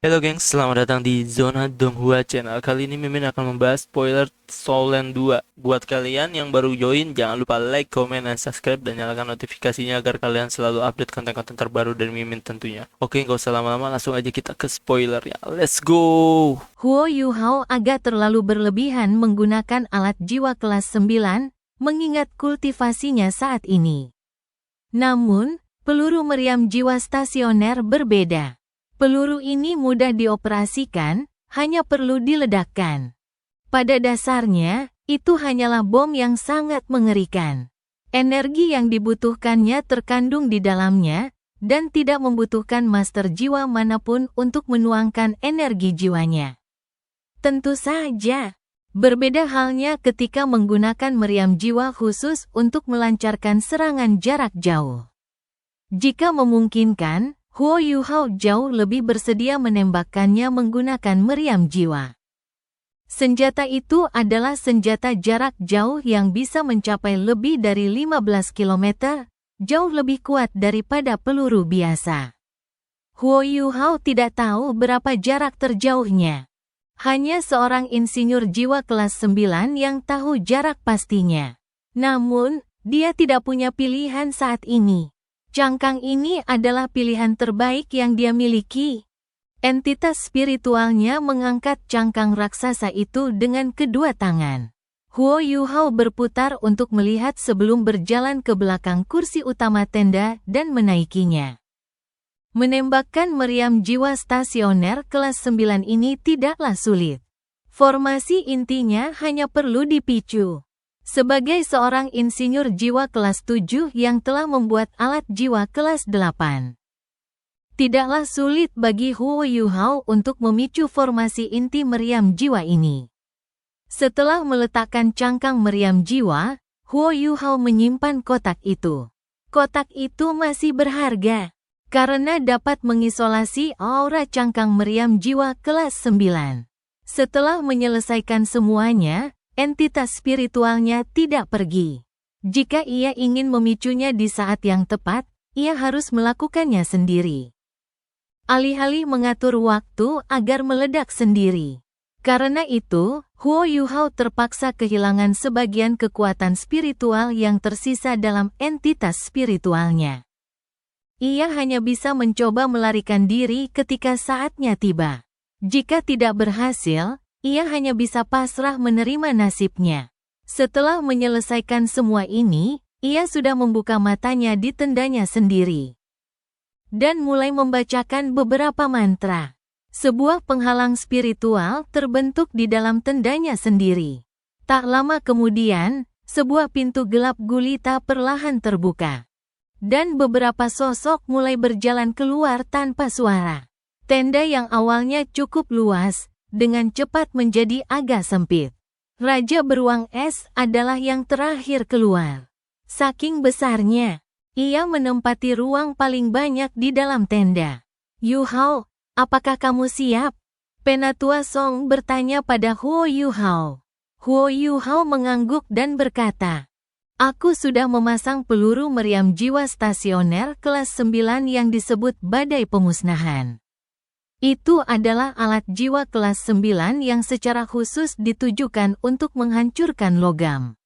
Halo gengs, selamat datang di Zona Donghua Channel. Kali ini Mimin akan membahas spoiler Soulland 2. Buat kalian yang baru join, jangan lupa like, comment, dan subscribe, dan nyalakan notifikasinya agar kalian selalu update konten-konten terbaru dari Mimin tentunya. Oke, nggak usah lama-lama, langsung aja kita ke spoiler ya. Let's go! Huo Yuhao agak terlalu berlebihan menggunakan alat jiwa kelas 9, mengingat kultivasinya saat ini. Namun, peluru meriam jiwa stasioner berbeda. Peluru ini mudah dioperasikan, hanya perlu diledakkan. Pada dasarnya, itu hanyalah bom yang sangat mengerikan. Energi yang dibutuhkannya terkandung di dalamnya, dan tidak membutuhkan master jiwa manapun untuk menuangkan energi jiwanya. Tentu saja, berbeda halnya ketika menggunakan meriam jiwa khusus untuk melancarkan serangan jarak jauh. Jika memungkinkan, Huo Yuhao jauh lebih bersedia menembakkannya menggunakan meriam jiwa. Senjata itu adalah senjata jarak jauh yang bisa mencapai lebih dari 15 km, jauh lebih kuat daripada peluru biasa. Huo Yuhao tidak tahu berapa jarak terjauhnya. Hanya seorang insinyur jiwa kelas 9 yang tahu jarak pastinya. Namun, dia tidak punya pilihan saat ini. Cangkang ini adalah pilihan terbaik yang dia miliki. Entitas spiritualnya mengangkat cangkang raksasa itu dengan kedua tangan. Huo Yuhao berputar untuk melihat sebelum berjalan ke belakang kursi utama tenda dan menaikinya. Menembakkan meriam jiwa stasioner kelas 9 ini tidaklah sulit. Formasi intinya hanya perlu dipicu. Sebagai seorang insinyur jiwa kelas 7 yang telah membuat alat jiwa kelas 8. Tidaklah sulit bagi Huo Yuhao untuk memicu formasi inti meriam jiwa ini. Setelah meletakkan cangkang meriam jiwa, Huo Yuhao menyimpan kotak itu. Kotak itu masih berharga, karena dapat mengisolasi aura cangkang meriam jiwa kelas 9. Setelah menyelesaikan semuanya, entitas spiritualnya tidak pergi. Jika ia ingin memicunya di saat yang tepat, ia harus melakukannya sendiri. Alih-alih mengatur waktu agar meledak sendiri. Karena itu, Huo Yuhao terpaksa kehilangan sebagian kekuatan spiritual yang tersisa dalam entitas spiritualnya. Ia hanya bisa mencoba melarikan diri ketika saatnya tiba. Jika tidak berhasil, ia hanya bisa pasrah menerima nasibnya. Setelah menyelesaikan semua ini, ia sudah membuka matanya di tendanya sendiri. Dan mulai membacakan beberapa mantra. Sebuah penghalang spiritual terbentuk di dalam tendanya sendiri. Tak lama kemudian, sebuah pintu gelap gulita perlahan terbuka. Dan beberapa sosok mulai berjalan keluar tanpa suara. Tenda yang awalnya cukup luas, dengan cepat menjadi agak sempit. Raja beruang es adalah yang terakhir keluar. Saking besarnya, ia menempati ruang paling banyak di dalam tenda. Yuhao, apakah kamu siap? Penatua Song bertanya pada Huo Yuhao. Huo Yuhao mengangguk dan berkata, "Aku sudah memasang peluru meriam jiwa stasioner kelas 9 yang disebut badai pemusnahan. Itu adalah alat jiwa kelas 9 yang secara khusus ditujukan untuk menghancurkan logam.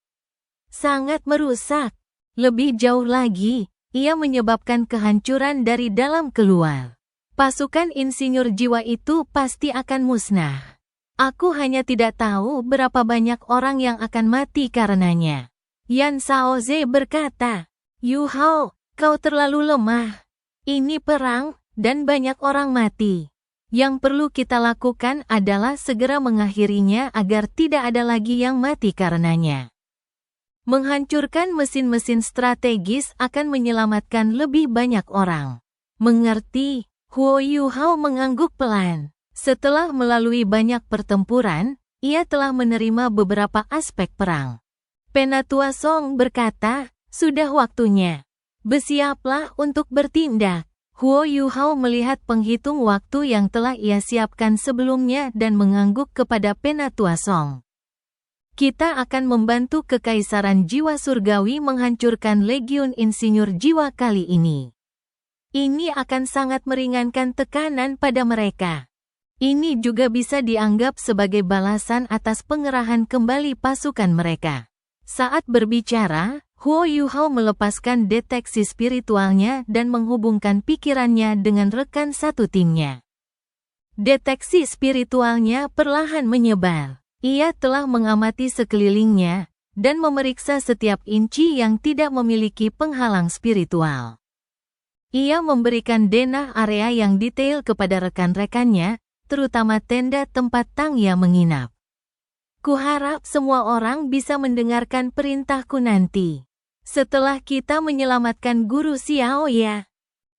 Sangat merusak. Lebih jauh lagi, ia menyebabkan kehancuran dari dalam keluar. Pasukan insinyur jiwa itu pasti akan musnah. Aku hanya tidak tahu berapa banyak orang yang akan mati karenanya." Yan Shaoze berkata, "Yuhao, kau terlalu lemah. Ini perang, dan banyak orang mati. Yang perlu kita lakukan adalah segera mengakhirinya agar tidak ada lagi yang mati karenanya. Menghancurkan mesin-mesin strategis akan menyelamatkan lebih banyak orang." Mengerti? Huo Yuhao mengangguk pelan. Setelah melalui banyak pertempuran, ia telah menerima beberapa aspek perang. Penatua Song berkata, "Sudah waktunya. Bersiaplah untuk bertindak." Huo Yuhao melihat penghitung waktu yang telah ia siapkan sebelumnya dan mengangguk kepada Penatua Song. "Kita akan membantu Kekaisaran Jiwa Surgawi menghancurkan Legiun Insinyur Jiwa kali ini. Ini akan sangat meringankan tekanan pada mereka. Ini juga bisa dianggap sebagai balasan atas pengerahan kembali pasukan mereka. Saat berbicara, Huo Yuhao melepaskan deteksi spiritualnya dan menghubungkan pikirannya dengan rekan satu timnya. Deteksi spiritualnya perlahan menyebar. Ia telah mengamati sekelilingnya dan memeriksa setiap inci yang tidak memiliki penghalang spiritual. Ia memberikan denah area yang detail kepada rekan-rekannya, terutama tenda tempat Tangya menginap. Kuharap semua orang bisa mendengarkan perintahku nanti. Setelah kita menyelamatkan Guru Xiao ya,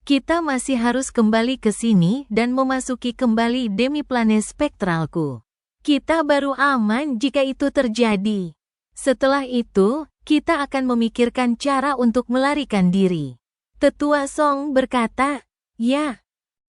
kita masih harus kembali ke sini dan memasuki kembali demiplanet spektralku. Kita baru aman jika itu terjadi. Setelah itu, kita akan memikirkan cara untuk melarikan diri. Tetua Song berkata, ya,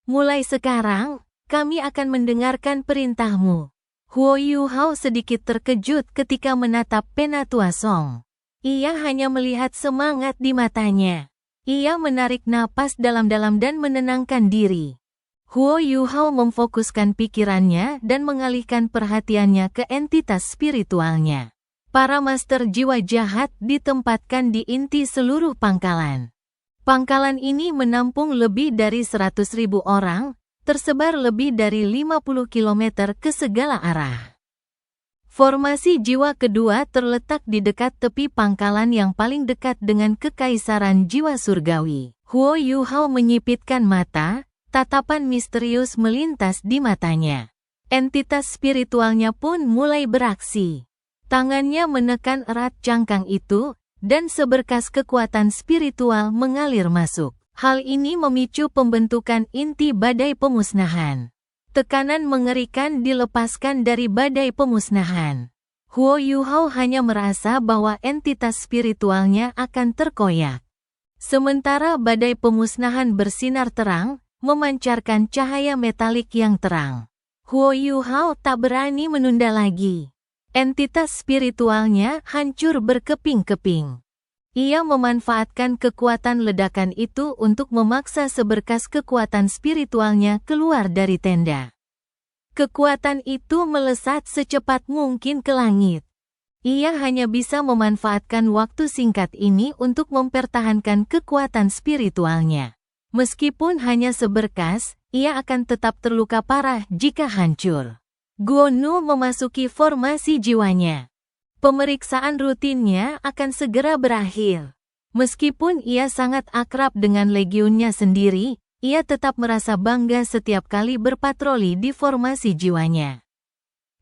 mulai sekarang, kami akan mendengarkan perintahmu. Huo Yuhao sedikit terkejut ketika menatap Penatua Song. Ia hanya melihat semangat di matanya. Ia menarik napas dalam-dalam dan menenangkan diri. Huo Yuhao memfokuskan pikirannya dan mengalihkan perhatiannya ke entitas spiritualnya. Para master jiwa jahat ditempatkan di inti seluruh pangkalan. Pangkalan ini menampung lebih dari 100.000 orang, tersebar lebih dari 50 km ke segala arah. Formasi jiwa kedua terletak di dekat tepi pangkalan yang paling dekat dengan Kekaisaran Jiwa Surgawi. Huo Yuhao menyipitkan mata, tatapan misterius melintas di matanya. Entitas spiritualnya pun mulai beraksi. Tangannya menekan erat cangkang itu, dan seberkas kekuatan spiritual mengalir masuk. Hal ini memicu pembentukan inti badai pemusnahan. Tekanan mengerikan dilepaskan dari badai pemusnahan. Huo Yuhao hanya merasa bahwa entitas spiritualnya akan terkoyak. Sementara badai pemusnahan bersinar terang, memancarkan cahaya metalik yang terang. Huo Yuhao tak berani menunda lagi. Entitas spiritualnya hancur berkeping-keping. Ia memanfaatkan kekuatan ledakan itu untuk memaksa seberkas kekuatan spiritualnya keluar dari tenda. Kekuatan itu melesat secepat mungkin ke langit. Ia hanya bisa memanfaatkan waktu singkat ini untuk mempertahankan kekuatan spiritualnya. Meskipun hanya seberkas, ia akan tetap terluka parah jika hancur. Guo Nu memasuki formasi jiwanya. Pemeriksaan rutinnya akan segera berakhir. Meskipun ia sangat akrab dengan legionnya sendiri, ia tetap merasa bangga setiap kali berpatroli di formasi jiwanya.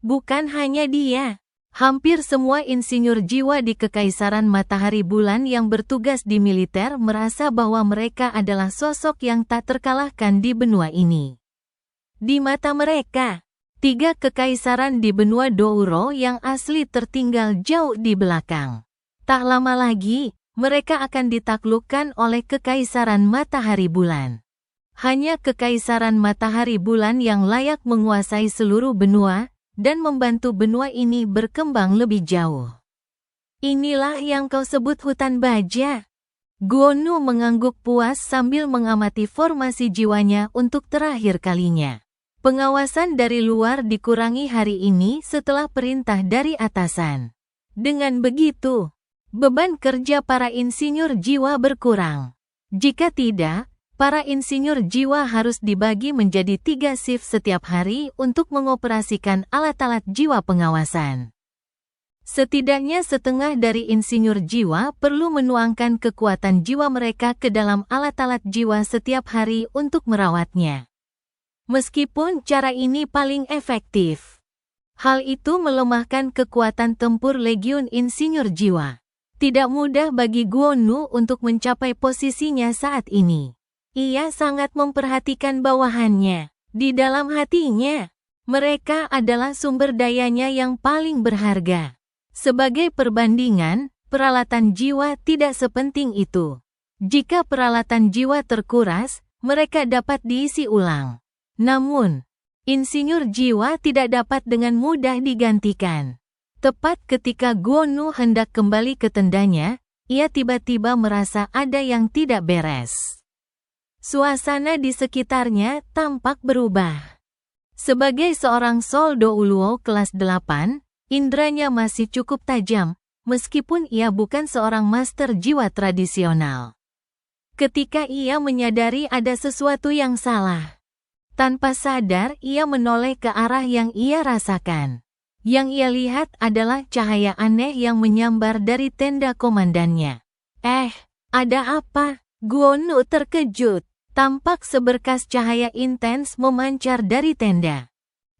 Bukan hanya dia, hampir semua insinyur jiwa di Kekaisaran Matahari Bulan yang bertugas di militer merasa bahwa mereka adalah sosok yang tak terkalahkan di benua ini. Di mata mereka, 3 kekaisaran di benua Douro yang asli tertinggal jauh di belakang. Tak lama lagi, mereka akan ditaklukkan oleh Kekaisaran Matahari Bulan. Hanya Kekaisaran Matahari Bulan yang layak menguasai seluruh benua, dan membantu benua ini berkembang lebih jauh. Inilah yang kau sebut hutan baja. Guo Nu mengangguk puas sambil mengamati formasi jiwanya untuk terakhir kalinya. Pengawasan dari luar dikurangi hari ini setelah perintah dari atasan. Dengan begitu, beban kerja para insinyur jiwa berkurang. Jika tidak, para insinyur jiwa harus dibagi menjadi 3 shift setiap hari untuk mengoperasikan alat-alat jiwa pengawasan. Setidaknya setengah dari insinyur jiwa perlu menuangkan kekuatan jiwa mereka ke dalam alat-alat jiwa setiap hari untuk merawatnya. Meskipun cara ini paling efektif, hal itu melemahkan kekuatan tempur Legiun Insinyur Jiwa. Tidak mudah bagi Guo Nu untuk mencapai posisinya saat ini. Ia sangat memperhatikan bawahannya. Di dalam hatinya, mereka adalah sumber dayanya yang paling berharga. Sebagai perbandingan, peralatan jiwa tidak sepenting itu. Jika peralatan jiwa terkuras, mereka dapat diisi ulang. Namun, insinyur jiwa tidak dapat dengan mudah digantikan. Tepat ketika Guo Nu hendak kembali ke tendanya, ia tiba-tiba merasa ada yang tidak beres. Suasana di sekitarnya tampak berubah. Sebagai seorang soldo uluo kelas 8, indranya masih cukup tajam, meskipun ia bukan seorang master jiwa tradisional. Ketika ia menyadari ada sesuatu yang salah, tanpa sadar ia menoleh ke arah yang ia rasakan. Yang ia lihat adalah cahaya aneh yang menyambar dari tenda komandannya. Ada apa? Guonu terkejut. Tampak seberkas cahaya intens memancar dari tenda.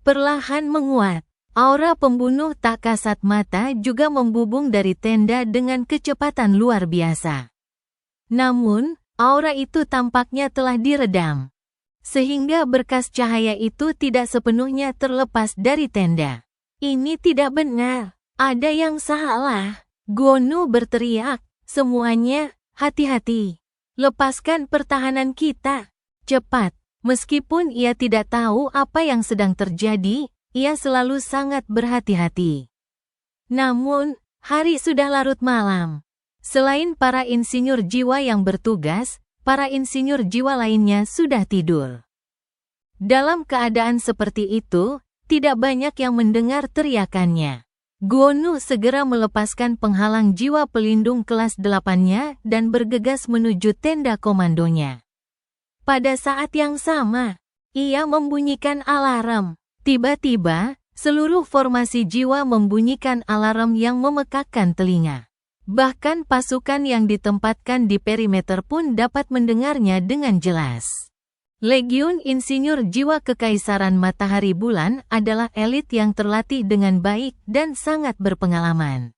Perlahan menguat. Aura pembunuh tak kasat mata juga membubung dari tenda dengan kecepatan luar biasa. Namun, aura itu tampaknya telah diredam, sehingga berkas cahaya itu tidak sepenuhnya terlepas dari tenda. Ini tidak benar. Ada yang salah. Guonu berteriak. Semuanya, hati-hati. Lepaskan pertahanan kita. Cepat. Meskipun ia tidak tahu apa yang sedang terjadi, ia selalu sangat berhati-hati. Namun, hari sudah larut malam. Selain para insinyur jiwa yang bertugas, para insinyur jiwa lainnya sudah tidur. Dalam keadaan seperti itu, tidak banyak yang mendengar teriakannya. Guonu segera melepaskan penghalang jiwa pelindung kelas 8-nya dan bergegas menuju tenda komandonya. Pada saat yang sama, ia membunyikan alarm. Tiba-tiba, seluruh formasi jiwa membunyikan alarm yang memekakkan telinga. Bahkan pasukan yang ditempatkan di perimeter pun dapat mendengarnya dengan jelas. Legiun Insinyur Jiwa Kekaisaran Matahari Bulan adalah elit yang terlatih dengan baik dan sangat berpengalaman.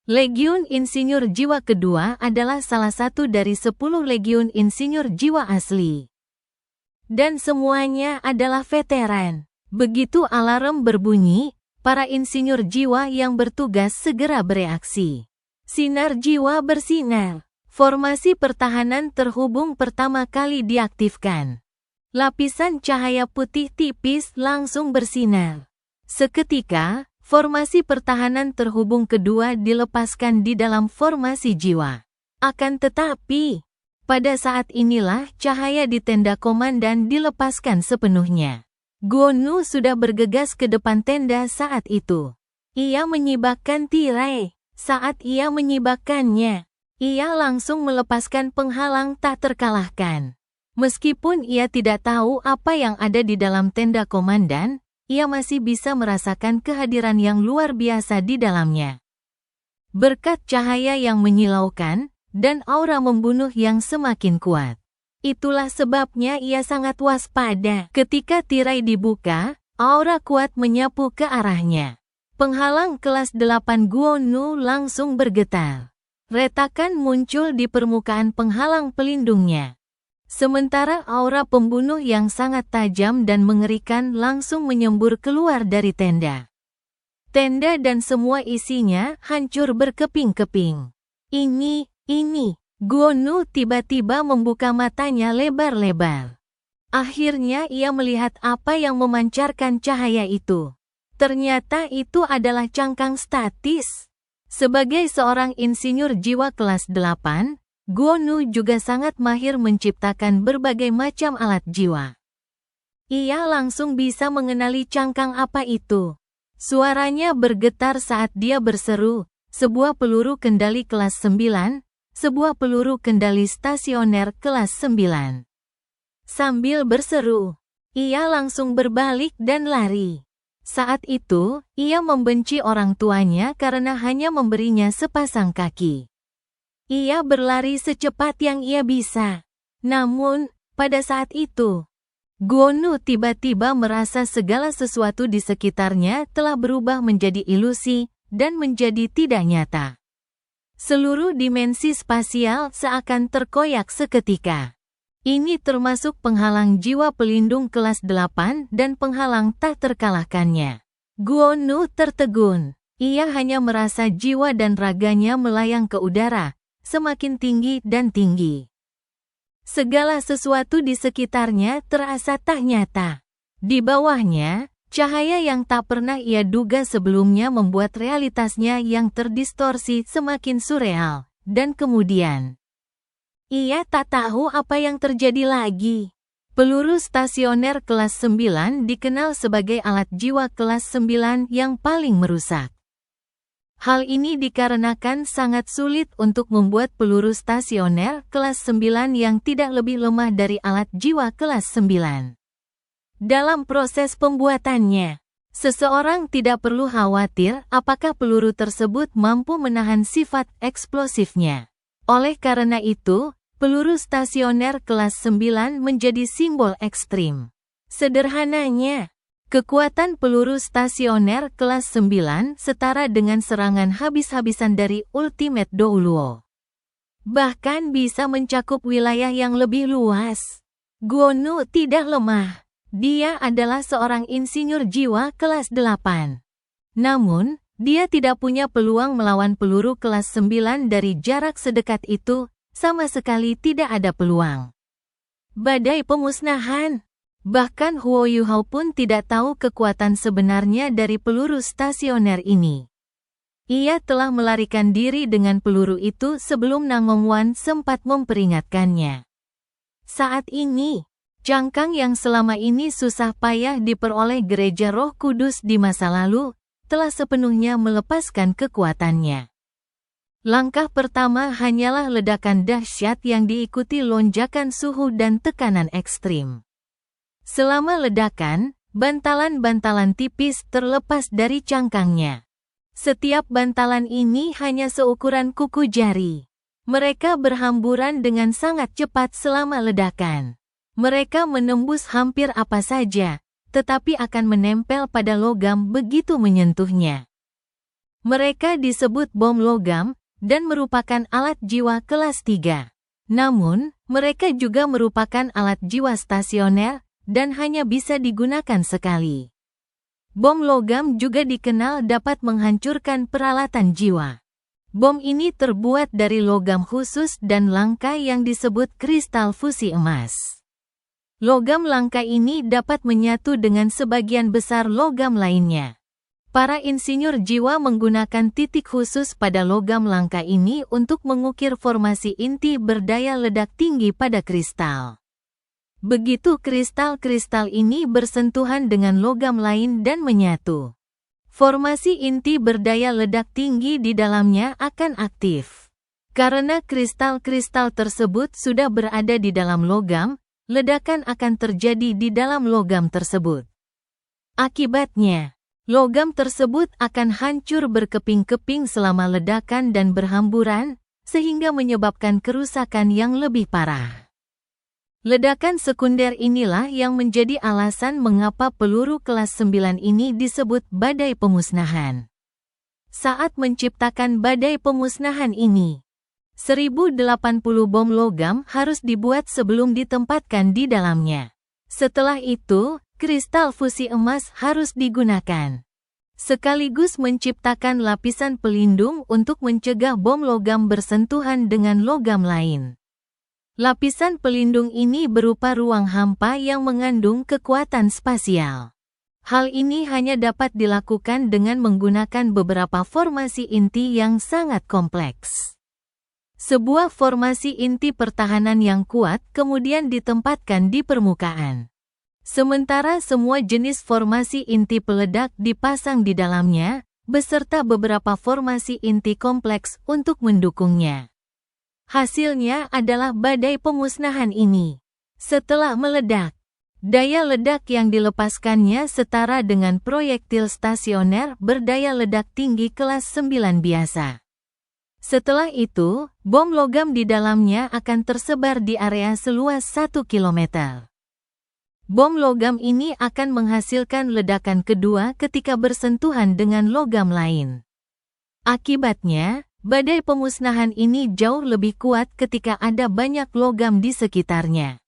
Legiun Insinyur Jiwa kedua adalah salah satu dari 10 Legiun Insinyur Jiwa asli. Dan semuanya adalah veteran. Begitu alarm berbunyi, para insinyur jiwa yang bertugas segera bereaksi. Sinar jiwa bersinar. Formasi pertahanan terhubung pertama kali diaktifkan. Lapisan cahaya putih tipis langsung bersinar. Seketika, formasi pertahanan terhubung kedua dilepaskan di dalam formasi jiwa. Akan tetapi, pada saat inilah cahaya di tenda komandan dilepaskan sepenuhnya. Guonu sudah bergegas ke depan tenda saat itu. Ia menyibakkan tirai. Saat ia menyibakkannya, ia langsung melepaskan penghalang tak terkalahkan. Meskipun ia tidak tahu apa yang ada di dalam tenda komandan, ia masih bisa merasakan kehadiran yang luar biasa di dalamnya. Berkat cahaya yang menyilaukan, dan aura membunuh yang semakin kuat. Itulah sebabnya ia sangat waspada. Ketika tirai dibuka, aura kuat menyapu ke arahnya. Penghalang kelas 8 Guonu langsung bergetar. Retakan muncul di permukaan penghalang pelindungnya. Sementara aura pembunuh yang sangat tajam dan mengerikan langsung menyembur keluar dari tenda. Tenda dan semua isinya hancur berkeping-keping. Ini, Guonu tiba-tiba membuka matanya lebar-lebar. Akhirnya ia melihat apa yang memancarkan cahaya itu. Ternyata itu adalah cangkang statis. Sebagai seorang insinyur jiwa kelas 8, Guonu juga sangat mahir menciptakan berbagai macam alat jiwa. Ia langsung bisa mengenali cangkang apa itu. Suaranya bergetar saat dia berseru, sebuah peluru kendali kelas 9, sebuah peluru kendali stasioner kelas 9. Sambil berseru, ia langsung berbalik dan lari. Saat itu, ia membenci orang tuanya karena hanya memberinya sepasang kaki. Ia berlari secepat yang ia bisa. Namun, pada saat itu, Guonu tiba-tiba merasa segala sesuatu di sekitarnya telah berubah menjadi ilusi dan menjadi tidak nyata. Seluruh dimensi spasial seakan terkoyak seketika. Ini termasuk penghalang jiwa pelindung kelas 8 dan penghalang tak terkalahkannya. Guonu tertegun. Ia hanya merasa jiwa dan raganya melayang ke udara, semakin tinggi dan tinggi. Segala sesuatu di sekitarnya terasa tak nyata. Di bawahnya, cahaya yang tak pernah ia duga sebelumnya membuat realitasnya yang terdistorsi semakin surreal. Dan kemudian, ia tak tahu apa yang terjadi lagi. Peluru stasioner kelas 9 dikenal sebagai alat jiwa kelas 9 yang paling merusak. Hal ini dikarenakan sangat sulit untuk membuat peluru stasioner kelas 9 yang tidak lebih lemah dari alat jiwa kelas 9. Dalam proses pembuatannya, seseorang tidak perlu khawatir apakah peluru tersebut mampu menahan sifat eksplosifnya. Oleh karena itu, peluru stasioner kelas 9 menjadi simbol ekstrim. Sederhananya, kekuatan peluru stasioner kelas 9 setara dengan serangan habis-habisan dari Ultimate Douluo. Bahkan bisa mencakup wilayah yang lebih luas. Guonu tidak lemah. Dia adalah seorang insinyur jiwa kelas 8. Namun, dia tidak punya peluang melawan peluru kelas 9 dari jarak sedekat itu. Sama sekali tidak ada peluang. Badai pemusnahan. Bahkan Huo Yuhao pun tidak tahu kekuatan sebenarnya dari peluru stasioner ini. Ia telah melarikan diri dengan peluru itu sebelum Nangong Wan sempat memperingatkannya. Saat ini, cangkang yang selama ini susah payah diperoleh Gereja Roh Kudus di masa lalu, telah sepenuhnya melepaskan kekuatannya. Langkah pertama hanyalah ledakan dahsyat yang diikuti lonjakan suhu dan tekanan ekstrim. Selama ledakan, bantalan-bantalan tipis terlepas dari cangkangnya. Setiap bantalan ini hanya seukuran kuku jari. Mereka berhamburan dengan sangat cepat selama ledakan. Mereka menembus hampir apa saja, tetapi akan menempel pada logam begitu menyentuhnya. Mereka disebut bom logam, dan merupakan alat jiwa kelas 3. Namun, mereka juga merupakan alat jiwa stasioner, dan hanya bisa digunakan sekali. Bom logam juga dikenal dapat menghancurkan peralatan jiwa. Bom ini terbuat dari logam khusus dan langka yang disebut kristal fusi emas. Logam langka ini dapat menyatu dengan sebagian besar logam lainnya. Para insinyur jiwa menggunakan titik khusus pada logam langka ini untuk mengukir formasi inti berdaya ledak tinggi pada kristal. Begitu kristal-kristal ini bersentuhan dengan logam lain dan menyatu, formasi inti berdaya ledak tinggi di dalamnya akan aktif. Karena kristal-kristal tersebut sudah berada di dalam logam, ledakan akan terjadi di dalam logam tersebut. Akibatnya, logam tersebut akan hancur berkeping-keping selama ledakan dan berhamburan, sehingga menyebabkan kerusakan yang lebih parah. Ledakan sekunder inilah yang menjadi alasan mengapa peluru kelas 9 ini disebut badai pemusnahan. Saat menciptakan badai pemusnahan ini, 1080 bom logam harus dibuat sebelum ditempatkan di dalamnya. Setelah itu, kristal fusi emas harus digunakan, sekaligus menciptakan lapisan pelindung untuk mencegah bom logam bersentuhan dengan logam lain. Lapisan pelindung ini berupa ruang hampa yang mengandung kekuatan spasial. Hal ini hanya dapat dilakukan dengan menggunakan beberapa formasi inti yang sangat kompleks. Sebuah formasi inti pertahanan yang kuat kemudian ditempatkan di permukaan. Sementara semua jenis formasi inti peledak dipasang di dalamnya, beserta beberapa formasi inti kompleks untuk mendukungnya. Hasilnya adalah badai pemusnahan ini. Setelah meledak, daya ledak yang dilepaskannya setara dengan proyektil stasioner berdaya ledak tinggi kelas 9 biasa. Setelah itu, bom logam di dalamnya akan tersebar di area seluas 1 km. Bom logam ini akan menghasilkan ledakan kedua ketika bersentuhan dengan logam lain. Akibatnya, badai pemusnahan ini jauh lebih kuat ketika ada banyak logam di sekitarnya.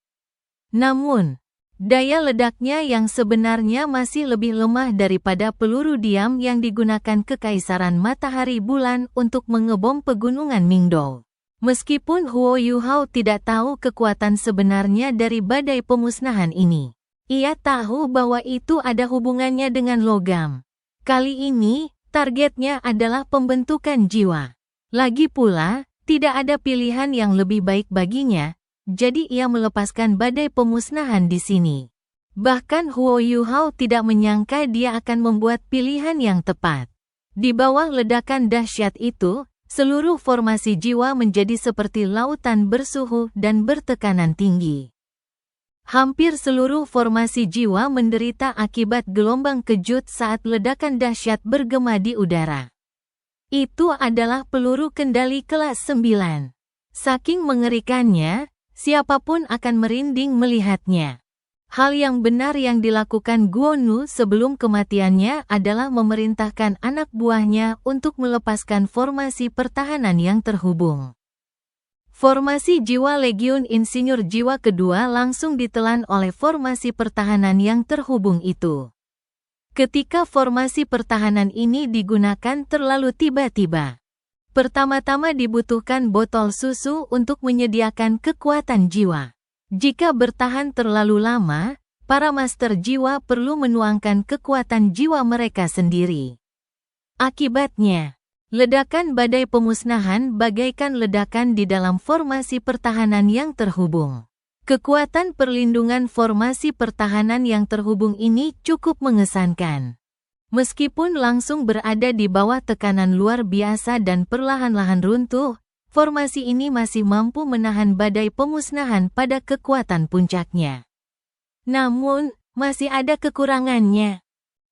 Namun, daya ledaknya yang sebenarnya masih lebih lemah daripada peluru diam yang digunakan Kekaisaran Matahari Bulan untuk mengebom pegunungan Mingdou. Meskipun Huo Yuhao tidak tahu kekuatan sebenarnya dari badai pemusnahan ini, ia tahu bahwa itu ada hubungannya dengan logam. Kali ini, targetnya adalah pembentukan jiwa. Lagi pula, tidak ada pilihan yang lebih baik baginya, jadi ia melepaskan badai pemusnahan di sini. Bahkan Huo Yuhao tidak menyangka dia akan membuat pilihan yang tepat. Di bawah ledakan dahsyat itu, seluruh formasi jiwa menjadi seperti lautan bersuhu dan bertekanan tinggi. Hampir seluruh formasi jiwa menderita akibat gelombang kejut saat ledakan dahsyat bergema di udara. Itu adalah peluru kendali kelas 9. Saking mengerikannya, siapapun akan merinding melihatnya. Hal yang benar yang dilakukan Guonu sebelum kematiannya adalah memerintahkan anak buahnya untuk melepaskan formasi pertahanan yang terhubung. Formasi jiwa Legiun Insinyur Jiwa kedua langsung ditelan oleh formasi pertahanan yang terhubung itu. Ketika formasi pertahanan ini digunakan terlalu tiba-tiba. Pertama-tama dibutuhkan botol susu untuk menyediakan kekuatan jiwa. Jika bertahan terlalu lama, para master jiwa perlu menuangkan kekuatan jiwa mereka sendiri. Akibatnya, ledakan badai pemusnahan bagaikan ledakan di dalam formasi pertahanan yang terhubung. Kekuatan perlindungan formasi pertahanan yang terhubung ini cukup mengesankan. Meskipun langsung berada di bawah tekanan luar biasa dan perlahan-lahan runtuh, formasi ini masih mampu menahan badai pemusnahan pada kekuatan puncaknya. Namun, masih ada kekurangannya.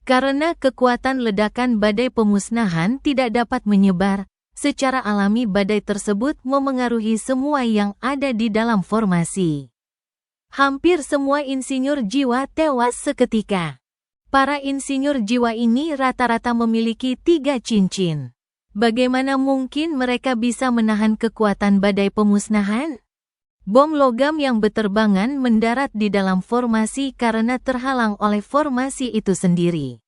Karena kekuatan ledakan badai pemusnahan tidak dapat menyebar, secara alami badai tersebut memengaruhi semua yang ada di dalam formasi. Hampir semua insinyur jiwa tewas seketika. Para insinyur jiwa ini rata-rata memiliki 3 cincin. Bagaimana mungkin mereka bisa menahan kekuatan badai pemusnahan? Bom logam yang berterbangan mendarat di dalam formasi karena terhalang oleh formasi itu sendiri.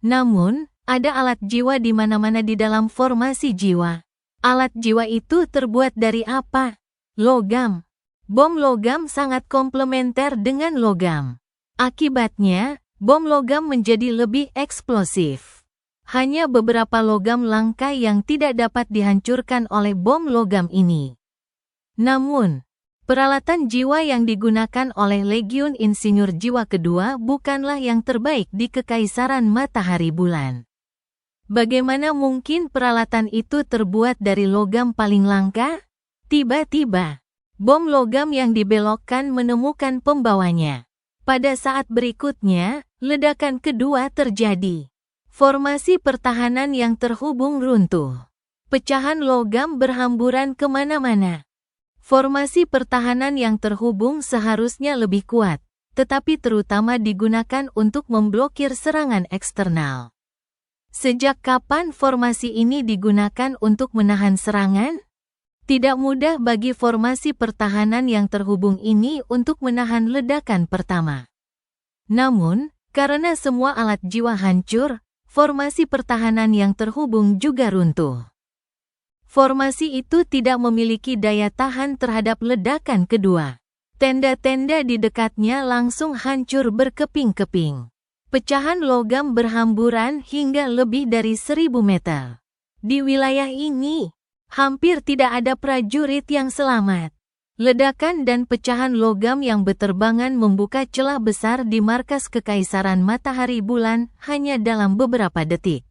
Namun, ada alat jiwa di mana-mana di dalam formasi jiwa. Alat jiwa itu terbuat dari apa? Logam. Bom logam sangat komplementer dengan logam. Akibatnya, bom logam menjadi lebih eksplosif. Hanya beberapa logam langka yang tidak dapat dihancurkan oleh bom logam ini. Namun, peralatan jiwa yang digunakan oleh Legiun Insinyur Jiwa kedua bukanlah yang terbaik di Kekaisaran Matahari Bulan. Bagaimana mungkin peralatan itu terbuat dari logam paling langka? Tiba-tiba, bom logam yang dibelokkan menemukan pembawanya. Pada saat berikutnya, ledakan kedua terjadi. Formasi pertahanan yang terhubung runtuh. Pecahan logam berhamburan kemana-mana. Formasi pertahanan yang terhubung seharusnya lebih kuat, tetapi terutama digunakan untuk memblokir serangan eksternal. Sejak kapan formasi ini digunakan untuk menahan serangan? Tidak mudah bagi formasi pertahanan yang terhubung ini untuk menahan ledakan pertama. Namun, karena semua alat jiwa hancur, formasi pertahanan yang terhubung juga runtuh. Formasi itu tidak memiliki daya tahan terhadap ledakan kedua. Tenda-tenda di dekatnya langsung hancur berkeping-keping. Pecahan logam berhamburan hingga lebih dari 1000 meter. Di wilayah ini, hampir tidak ada prajurit yang selamat. Ledakan dan pecahan logam yang berterbangan membuka celah besar di markas Kekaisaran Matahari Bulan hanya dalam beberapa detik.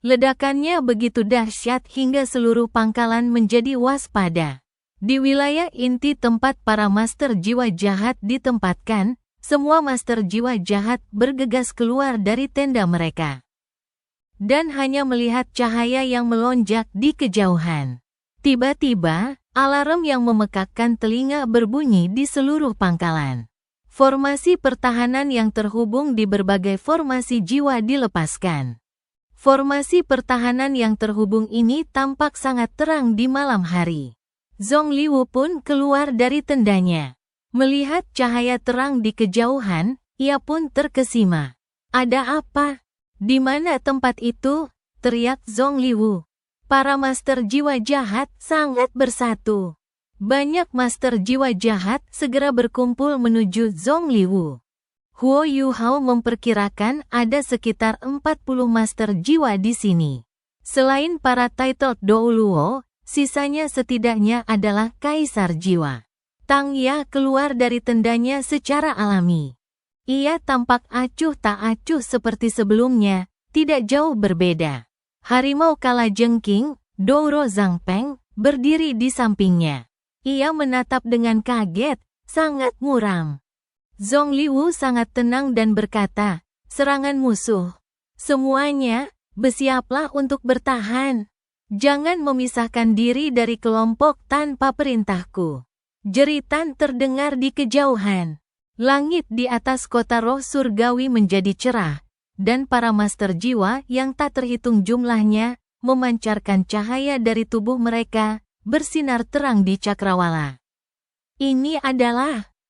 Ledakannya begitu dahsyat hingga seluruh pangkalan menjadi waspada. Di wilayah inti tempat para master jiwa jahat ditempatkan, semua master jiwa jahat bergegas keluar dari tenda mereka. Dan hanya melihat cahaya yang melonjak di kejauhan. Tiba-tiba, alarm yang memekakkan telinga berbunyi di seluruh pangkalan. Formasi pertahanan yang terhubung di berbagai formasi jiwa dilepaskan. Formasi pertahanan yang terhubung ini tampak sangat terang di malam hari. Zhong Liwu pun keluar dari tendanya. Melihat cahaya terang di kejauhan, ia pun terkesima. Ada apa? Di mana tempat itu? Teriak Zhong Liwu. Para master jiwa jahat sangat bersatu. Banyak master jiwa jahat segera berkumpul menuju Zhong Liwu. Huo Yuhao memperkirakan ada sekitar 40 master jiwa di sini. Selain para titled Douluo, sisanya setidaknya adalah kaisar jiwa. Tang Ya keluar dari tendanya secara alami. Ia tampak acuh tak acuh seperti sebelumnya, tidak jauh berbeda. Harimau kalajengking, Douro Zhangpeng, berdiri di sampingnya. Ia menatap dengan kaget, sangat muram. Zhong Liwu sangat tenang dan berkata, "Serangan musuh. Semuanya, bersiaplah untuk bertahan. Jangan memisahkan diri dari kelompok tanpa perintahku." Jeritan terdengar di kejauhan. Langit di atas kota roh surgawi menjadi cerah, dan para master jiwa yang tak terhitung jumlahnya, memancarkan cahaya dari tubuh mereka, bersinar terang di cakrawala. Ini adalah